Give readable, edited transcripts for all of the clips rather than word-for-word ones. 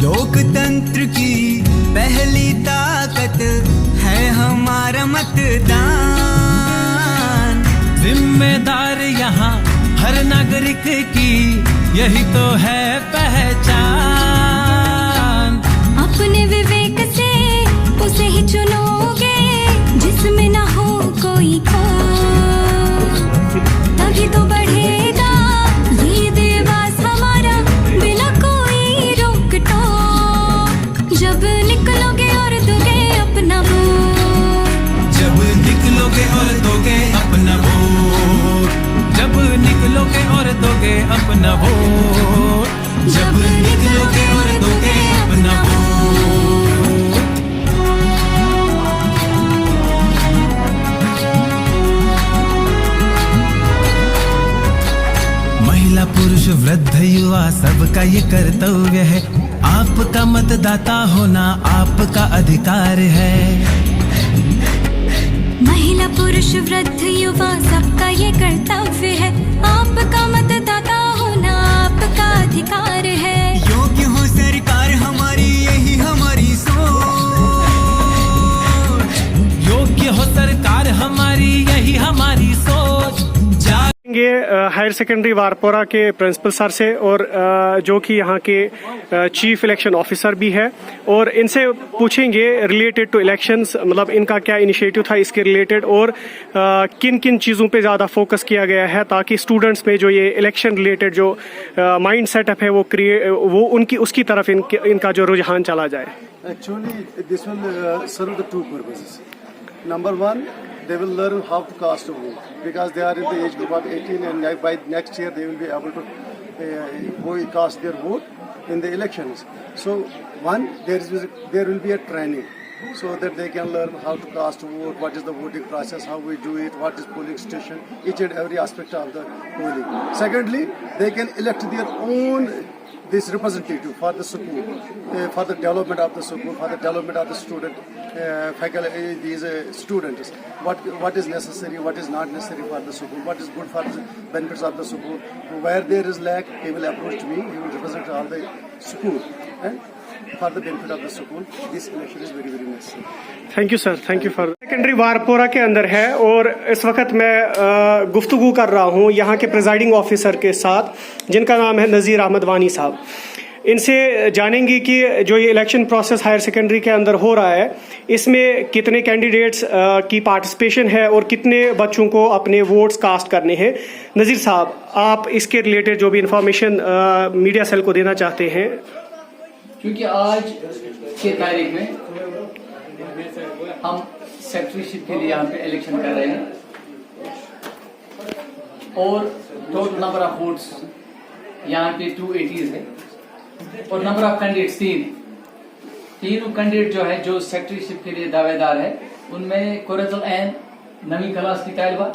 लोकतंत्र की पहली ताकत है हमारा मतदान। जिम्मेदार यहाँ हर नागरिक की यही तो है पहचान। अपने विवेक से उसे ही चुनोगे जिसमें न हो कोई खोट, तभी तो बढ़ेगा ये देवास हमारा बिना कोई रोक टोक। जब निकलोगे और दोगे अपना वोट, जब निकलोगे और दोगे अपना वोट, जब निकलोगे और दोगे अपना वोट, जब निकलोगे और दोगे अपना वोट। महिला पुरुष वृद्ध युवा सबका ये कर्तव्य है, आपका मतदाता होना आपका अधिकार है। महिला पुरुष वृद्ध युवा सबका ये कर्तव्य है, आपका मतदाता होना आपका अधिकार है। योग्य हो सरकार हमारी यही हमारी सोच, योग्य हो सरकार हमारी यही हमारी सोच। हायर सेकेंडरी वारपोरा के प्रिंसिपल सर से और जो कि यहाँ के चीफ इलेक्शन ऑफिसर भी है, और इनसे पूछेंगे रिलेटेड टू इलेक्शंस, मतलब इनका क्या इनिशिएटिव था इसके रिलेटेड, और किन किन चीज़ों पे ज़्यादा फोकस किया गया है ताकि स्टूडेंट्स में जो ये इलेक्शन रिलेटेड जो माइंड सेटअप है वो उनकी उसकी तरफ इनका जो रुझान चला जाए। Actually, this will serve the two purposes. Number one, they will learn how to cast a vote because they are in the age group of 18, and by next year they will be able to cast their vote in the elections. So, one, there will be a training so that they can learn how to cast a vote, what is the voting process, how we do it, what is polling station, each and every aspect of the polling. Secondly, they can elect their own this representative for the school, for the development of the school, for the development of the student, faculty, these students. What is necessary, what is not necessary for the school, what is good for the benefits of the school. Where there is lack, he will approach me. He will represent all the school, and for the benefit of the school, this election is very very necessary. Thank you sir, thank you for. Secondary Warpora के अंदर है और इस वक्त मैं गुफ्तगू कर रहा हूँ यहाँ के प्रिजाइडिंग ऑफिसर के साथ जिनका नाम है नज़ीर अहमद वानी साहब। इनसे जानेंगे कि जो ये इलेक्शन प्रोसेस हायर सेकेंडरी के अंदर हो रहा है इसमें कितने कैंडिडेट्स की पार्टिसिपेशन है और कितने बच्चों को अपने वोट्स कास्ट करने हैं। नज़ीर साहब, आप इसके रिलेटेड जो भी इंफॉर्मेशन मीडिया सेल को देना चाहते हैं। क्योंकि आज के तारीख में हम सेक्रेटरीशिप के लिए यहाँ पे इलेक्शन कर रहे हैं और टोटल नंबर ऑफ वोट्स यहाँ पे 280 है और नंबर ऑफ कैंडिडेट्स तीनों कैंडिडेट जो है जो सेक्रेटरीशिप के लिए दावेदार है उनमें कुरतुल ऐन नवी क्लास की तालिबा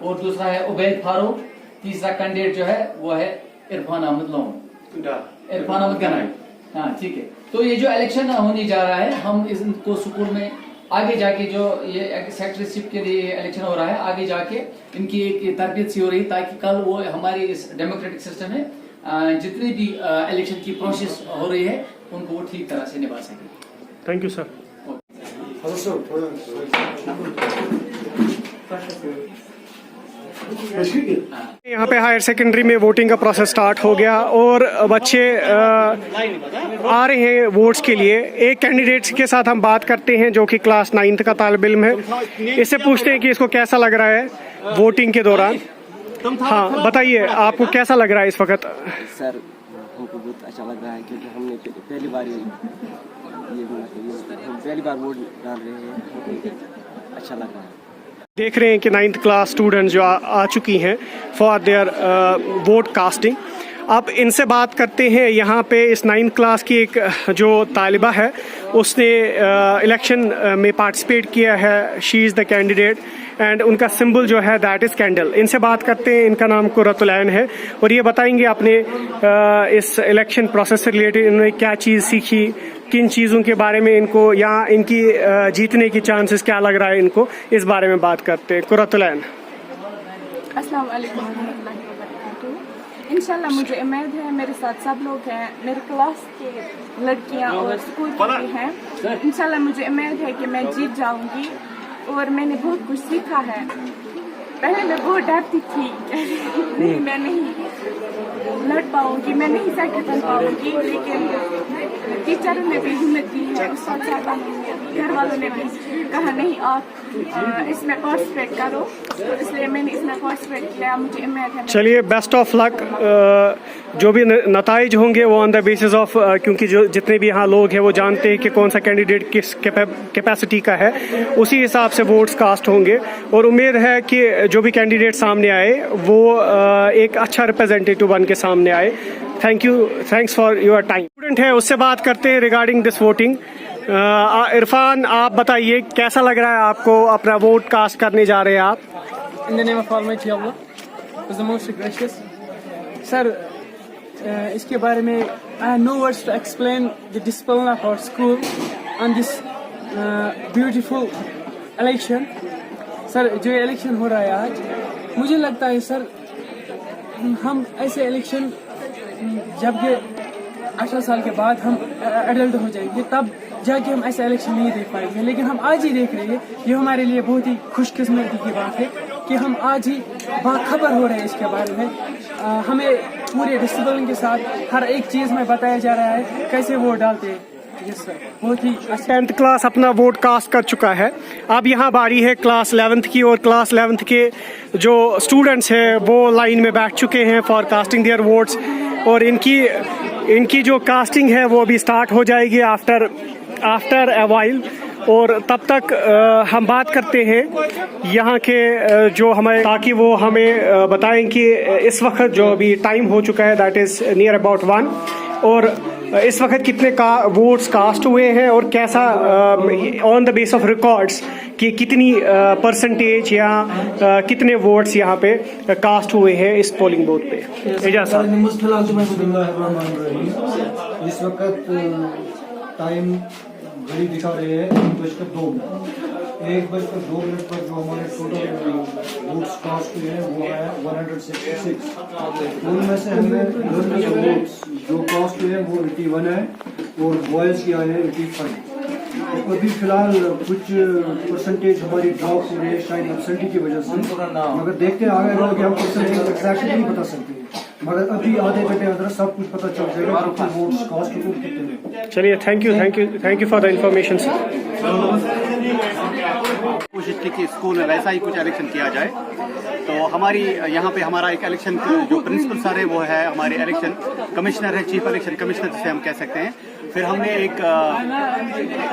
और दूसरा है उबैद फारूक, तीसरा कैंडिडेट जो है वो है इरफान अहमद लोन, इरफान अहमद गनाई। हाँ ठीक है, तो ये जो इलेक्शन होने जा रहा है हम इसको स्कूल में आगे जाके जो ये सेक्रेटरीशिप के लिए इलेक्शन हो रहा है आगे जाके इनकी एक तरबियत सी हो रही ताकि कल वो हमारी इस डेमोक्रेटिक सिस्टम में जितनी भी इलेक्शन की प्रोसेस हो रही है उनको वो ठीक तरह से निभा सके। Thank you sir. यहाँ पे हायर सेकेंडरी में वोटिंग का प्रोसेस स्टार्ट हो गया और बच्चे आ रहे हैं वोट्स के लिए। एक कैंडिडेट के साथ हम बात करते हैं जो कि क्लास 9th का तालिब इल्म है। इससे पूछते हैं कि इसको कैसा लग रहा है वोटिंग के दौरान। हाँ बताइए, आपको कैसा लग रहा है इस वक्त? सर हमको बहुत अच्छा लग रहा है क्योंकि हमने पहली बार वोट डाल रहे हैं, अच्छा लग रहा है। देख रहे हैं कि 9th क्लास स्टूडेंट्स जो आ चुकी हैं फॉर देयर वोट कास्टिंग। अब इनसे बात करते हैं। यहाँ पे इस 9th क्लास की एक जो तालिबा है उसने इलेक्शन में पार्टिसिपेट किया है। She is the candidate and उनका सिंबल जो है दैट इज़ कैंडल। इनसे बात करते हैं। इनका नाम कुरतुल ऐन है और ये बताएंगे अपने इस इलेक्शन प्रोसेस से रिलेटेड इन्होंने क्या चीज़ सीखी, किन चीज़ों के बारे में इनको यहाँ इनकी जीतने की चांसेस क्या लग रहा है इनको, इस बारे में बात करते हैं। कुरतुल ऐन। अस्सलाम वालेकुम रहमतुल्लाहि व बरकातुहू। इंशाल्लाह मुझे उम्मीद है मेरे साथ सब लोग हैं, मेरे क्लास के लड़कियां और स्कूल की भी हैं। इंशाल्लाह मुझे उम्मीद है कि मैं जीत जाऊंगी और मैंने बहुत कुछ सीखा है। पहले मैं बहुत डरती थी नहीं मैं नहीं लड़ पाऊंगी, मैं नहीं सेकंड बन पाऊंगी, लेकिन टीचरों ने भी हिम्मत दी है, उस साथ घर वालों ने भी कहा नहीं आप इसमें पार्टिसिपेट करो, तो इसलिए मैंने इसमें पार्टिसिपेट किया। मुझे उम्मीद है। चलिए बेस्ट ऑफ लक। जो भी नताइज होंगे वो ऑन द बेसिस ऑफ क्योंकि जो जितने भी यहाँ लोग हैं वो जानते हैं कि कौन सा कैंडिडेट किस कैपेसिटी का है, उसी हिसाब से वोट्स कास्ट होंगे और उम्मीद है कि जो भी कैंडिडेट सामने आए वो एक अच्छा रिप्रेजेंटेटिव बन के सामने आए। Thank you, thanks for your time. Student है उससे बात करते हैं रिगार्डिंग दिस वोटिंग। इरफान, आप बताइए कैसा लग रहा है आपको, अपना वोट कास्ट करने जा रहे हैं आप? In the name of Almighty Allah, who is the most gracious. Sir, इसके बारे में I have no words to explain the discipline of our school on this beautiful election. Sir, जो इलेक्शन हो रहा है आज, मुझे लगता है सर हम ऐसे इलेक्शन जब ये 18 साल के बाद हम एडल्ट हो जाएंगे तब जाके हम ऐसा इलेक्शन नहीं देख पाएंगे, लेकिन हम आज ही देख रहे हैं। ये हमारे लिए बहुत ही खुशकिस्मती की बात है कि हम आज ही बाखबर हो रहे हैं इसके बारे में। हमें पूरे डिसिप्लिन के साथ हर एक चीज़ में बताया जा रहा है कैसे वोट डालते हैं। यस सर, बहुत ही 10th क्लास अपना वोट कास्ट कर चुका है। अब यहाँ बारी है क्लास 11th की और क्लास 11th के जो स्टूडेंट्स हैं वो लाइन में बैठ चुके हैं फॉर कास्टिंग देयर वोट्स और इनकी जो कास्टिंग है वो अभी स्टार्ट हो जाएगी आफ्टर अ वाइल। और तब तक हम बात करते हैं यहाँ के जो हमें, ताकि वो हमें बताएं कि इस वक्त जो अभी टाइम हो चुका है दैट इज़ नियर अबाउट 1 और इस वक्त कितने वोट्स कास्ट हुए हैं और कैसा on the base of records कि कितनी परसेंटेज या कितने वोट्स यहाँ पे कास्ट हुए हैं इस पोलिंग बूथ पे। एजाज साहब, इस वक्त टाइम घड़ी दिखा रहे हैं 1:02 पर जो हमारे टोटल वोट्स कास्ट हुए हैं वो है 166। उनमें से हमें वोट्स जो कास्ट हुए हैं वो 81 है और बॉयज़ की आए हैं 85। तो अभी फिलहाल कुछ परसेंटेज हमारी ड्रॉप हो रही है शायद एब्सेंटी की वजह से, मगर देखते हैं आगे कि हम परसेंटेज एग्जैक्टली नहीं बता सकते, मगर अभी आधे घंटे अंदर सब कुछ पता चल जाएगा कि वोट्स कास्ट हो कितने। चलिए, thank you for the information sir. कोशिश की कि स्कूल में वैसा ही कुछ इलेक्शन किया जाए। तो हमारी यहाँ पे हमारा एक इलेक्शन जो प्रिंसिपल सर है वो है हमारे इलेक्शन कमिश्नर है, चीफ इलेक्शन कमिश्नर जिसे हम कह सकते हैं। फिर हमने एक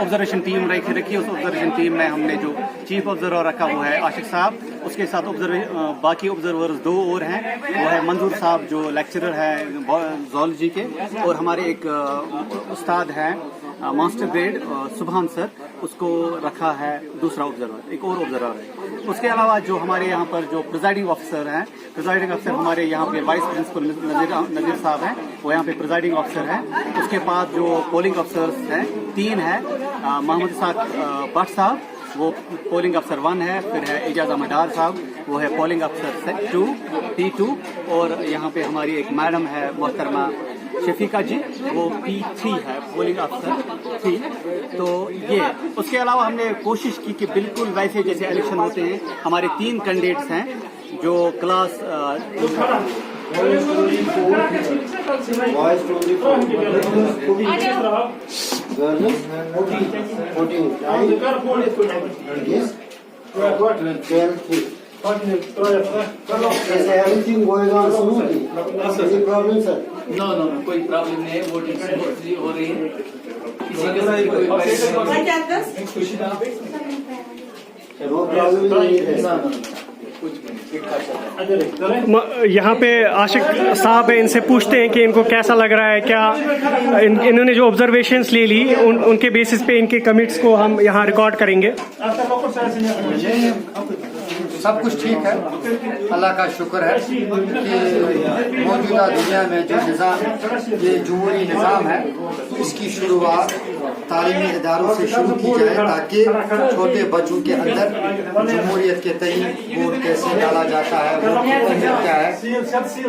ऑब्जर्वेशन टीम रखी। उस ऑब्जर्वेशन टीम में हमने जो चीफ ऑब्जर्वर रखा वो है आशिक साहब, उसके साथ बाकी ऑब्जर्वर्स 2 और हैं, वो है मंजूर साहब जो लेक्चरर है ज़ूलॉजी के, और हमारे एक उस्ताद हैं मास्टर ग्रेड सुभान सर, उसको रखा है दूसरा ऑब्जर्वर, एक और ऑब्जर्वर है। उसके अलावा जो हमारे यहाँ पर जो प्रिजाइडिंग ऑफिसर हैं, प्रिजाइडिंग ऑफिसर हमारे यहाँ पे वाइस प्रिंसिपल नज़ीर साहब हैं, वो यहाँ पे प्रिजाइडिंग ऑफिसर हैं। उसके बाद जो पोलिंग ऑफिसर्स हैं 3 हैं, मोहम्मद इसाक भट्ट साहब वो पोलिंग अफसर 1 है, फिर है एजाज अहमद डार साहब वो है पोलिंग अफसर 2 P2, और यहाँ पे हमारी एक मैडम है मोहतरमा शफीका जी वो P3 है, पोलिंग अफसर 3। तो ये उसके अलावा हमने कोशिश की कि बिल्कुल वैसे जैसे इलेक्शन होते हैं। हमारे 3 कैंडिडेट्स हैं जो class Is everything going on smoothly? Any problem, sir? No कोई प्रॉब्लम नहीं है, वोटिंग स्मूथली हो रही है, किसी के साथ कोई No problem नहीं है। यहाँ पे आशिक साहब है, इनसे पूछते हैं कि इनको कैसा लग रहा है, क्या इन्होंने जो ऑब्जर्वेशंस ले ली उनके बेसिस पे इनके कमिट्स को हम यहाँ रिकॉर्ड करेंगे। सब कुछ ठीक है, अल्लाह का शुक्र है कि मौजूदा दुनिया में जो निज़ाम, ये जमहूरी निज़ाम है, इसकी शुरुआत तालीमी इदारों से शुरू की जाए ताकि छोटे बच्चों के अंदर जमहूरियत के तई वोट कैसे डाला जाता है, वोट की अहमियत क्या है,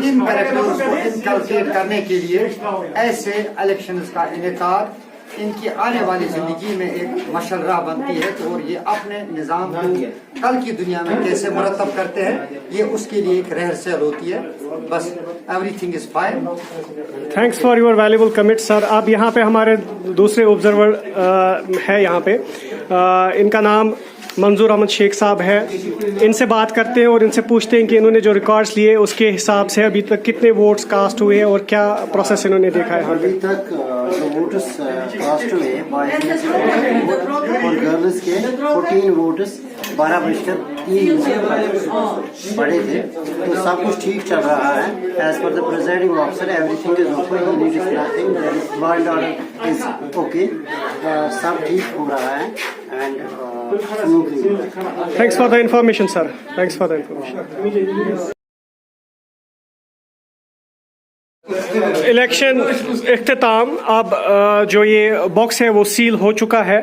इन कैरेक्टर्स को इनकलकेट करने के लिए ऐसे इलेक्शंस का इनेकाद इनकी आने वाली जिंदगी में एक मशर्रा बनती है। तो और ये अपने निज़ाम को कल की दुनिया में कैसे मुरतब करते हैं, ये उसके लिए एक रिहर्सल होती है। बस everything is fine. Thanks for your valuable comment sir. अब यहाँ पे हमारे दूसरे ऑब्जर्वर है यहाँ पे, इनका नाम मंजूर अहमद शेख साहब है। इनसे बात करते हैं और इनसे पूछते हैं कि इन्होंने जो रिकॉर्ड्स लिए उसके हिसाब से अभी तक कितने वोट्स कास्ट हुए हैं और क्या प्रोसेस इन्होंने देखा है। अभी तक जो वोट्स कास्ट हुए और गर्ल्स के 14 वोट्स 12:03 पड़े थे, तो सब कुछ ठीक चल रहा है। As per the presiding officer everything is okay, nothing, world order is okay, सब ठीक हो रहा है। And thanks for the information sir, thanks for the information. Election इख्तिताम, अब जो ये बॉक्स है वो सील हो चुका है।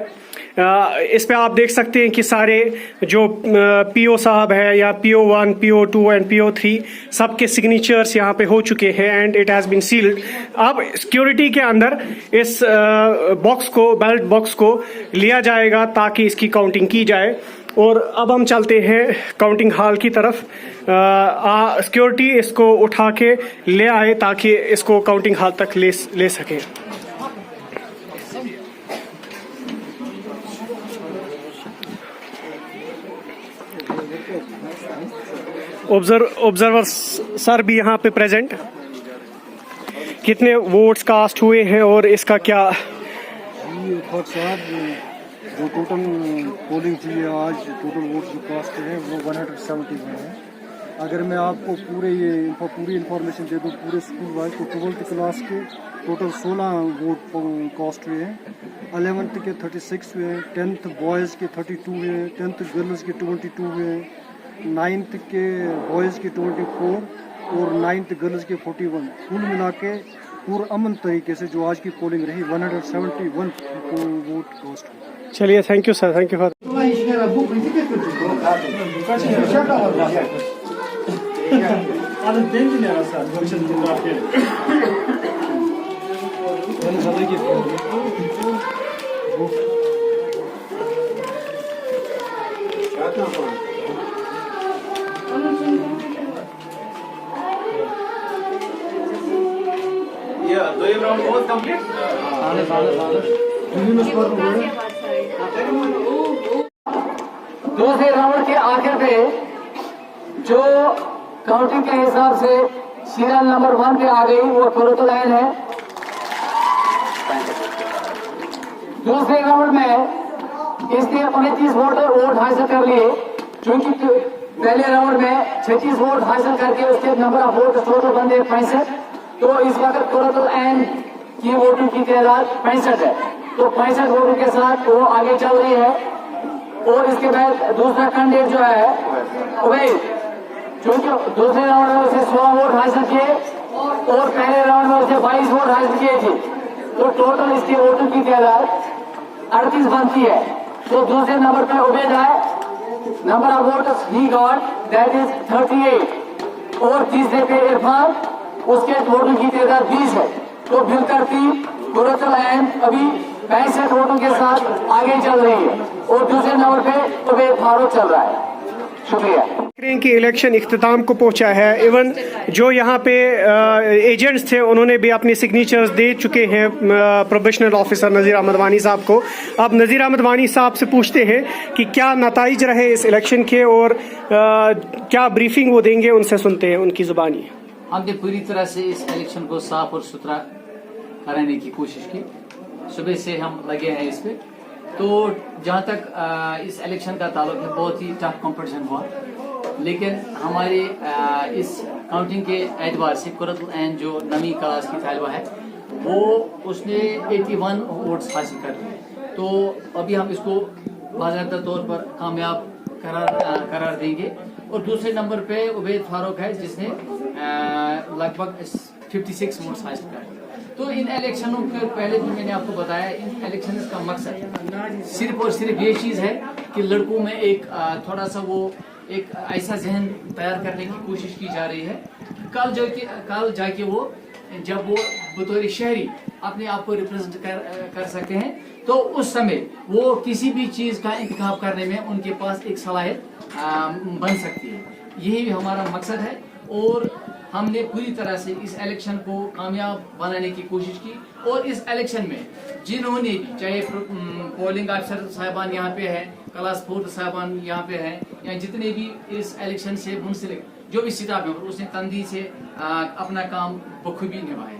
इस पे आप देख सकते हैं कि सारे जो पीओ साहब है या PO1, PO2 एंड PO3 सबके सिग्नेचर्स यहाँ पे हो चुके हैं and it has been sealed. अब सिक्योरिटी के अंदर इस बॉक्स को, बैलेट बॉक्स को लिया जाएगा ताकि इसकी काउंटिंग की जाए। और अब हम चलते हैं काउंटिंग हॉल की तरफ। सिक्योरिटी इसको उठा के ले आए ताकि इसको काउंटिंग हॉल तक ले सके। ऑब्जर्वर सर भी यहाँ पे प्रेजेंट। कितने वोट्स कास्ट हुए हैं और इसका क्या? जो टोटल पोलिंग थी आज, टोटल वोट जो कास्ट है वो 171 है। अगर मैं आपको पूरी इंफॉर्मेशन दे दूँ पूरे स्कूल वाइज, तो 12th क्लास के टोटल 16 वोट कास्ट हुए हैं, 11th के 36 हुए हैं, 10th बॉयज़ के 32 हुए हैं, 10th गर्ल्स के 22 हुए हैं, 9th के बॉयज़ के 24 और 9th गर्ल्स के 41। कुल मिला के पूरा अमन तरीके से जो आज की पोलिंग रही 171 वोट कास्ट हुए। चलिए, thank you sir, thank you for. दूसरे राउंड के आखिर पे जो काउंटिंग के हिसाब से सीरियल नंबर 1 पे आ गई वो कुरतुल ऐन है। दूसरे राउंड में इसने 29 वोट हासिल कर लिए, क्योंकि पहले राउंड में 36 वोट हासिल करके उसके नंबर ऑफ वोट टोटल बंदे 65। तो इस वक्त कुरतुल ऐन की वोटों की तादाद 65 है, तो 65 वोटों के साथ वो आगे चल रही है। और इसके बाद दूसरा कैंडिडेट जो है उबैद, क्योंकि दूसरे राउंड में उसे 16 वोट हासिल किए और पहले राउंड में उसे 22 वोट हासिल किए थे, तो टोटल इसकी वोटों की तादाद 38 बनती है। तो दूसरे नंबर पे उबैद आए, number of votes he got that is 38। और तीसरे पे इरफान, उसके वोटों की तादाद 20 है। तो बिलतरतीब कुरतुल ऐन अभी 65 वोटों के साथ आगे चल रही है और दूसरे नंबर पे उबैद फारूक चल रहा है। शुक्रिया। कि इलेक्शन इख्तिताम को पहुंचा है। इवन जो यहाँ पे एजेंट्स थे उन्होंने भी अपने सिग्नेचर्स दे चुके हैं प्रोबेशनल ऑफिसर नज़ीर अहमद वानी साहब को। अब नज़ीर अहमद वानी साहब से पूछते हैं कि क्या नताइज रहे इस इलेक्शन के और क्या ब्रीफिंग वो देंगे, उनसे सुनते हैं उनकी जुबानी। हमने पूरी तरह से इस इलेक्शन को साफ और सुथरा कराने की कोशिश की, सुबह से हम लगे हैं इस पे। तो जहाँ तक इस इलेक्शन का ताल्लुक है, बहुत ही टफ कंपटीशन हुआ, लेकिन हमारे इस काउंटिंग के एतबार से कुरतुल ऐन जो नवी क्लास की तालिबा है वो उसने 81 वोट्स हासिल कर लिए। तो अभी हम इसको बाज़ाब्ता तौर पर कामयाब करार देंगे और दूसरे नंबर पे उबैद फारूक है जिसने लगभग 56 वोट्स हासिल करे। तो इन इलेक्शनों के पहले भी मैंने आपको बताया, इन इलेक्शन का मकसद सिर्फ और सिर्फ ये चीज़ है कि लड़कों में एक थोड़ा सा वो एक ऐसा जहन तैयार करने की कोशिश की जा रही है। कल जाके वो जब वो बतौर शहरी अपने आप को रिप्रेजेंट कर सकते हैं तो उस समय वो किसी भी चीज़ का इंतखाब करने में उनके पास एक सलाहियत बन सकती है। यही हमारा मकसद है और हमने पूरी तरह से इस इलेक्शन को कामयाब बनाने की कोशिश की। और इस इलेक्शन में जिन्होंने भी, चाहे पोलिंग ऑफिसर साहिबान यहाँ पे है, क्लास 4 साहिबान यहाँ पे हैं, या जितने भी इस इलेक्शन से मुंसलिक जो भी स्टाफ है, उसने तंदी से अपना काम बखूबी निभाया।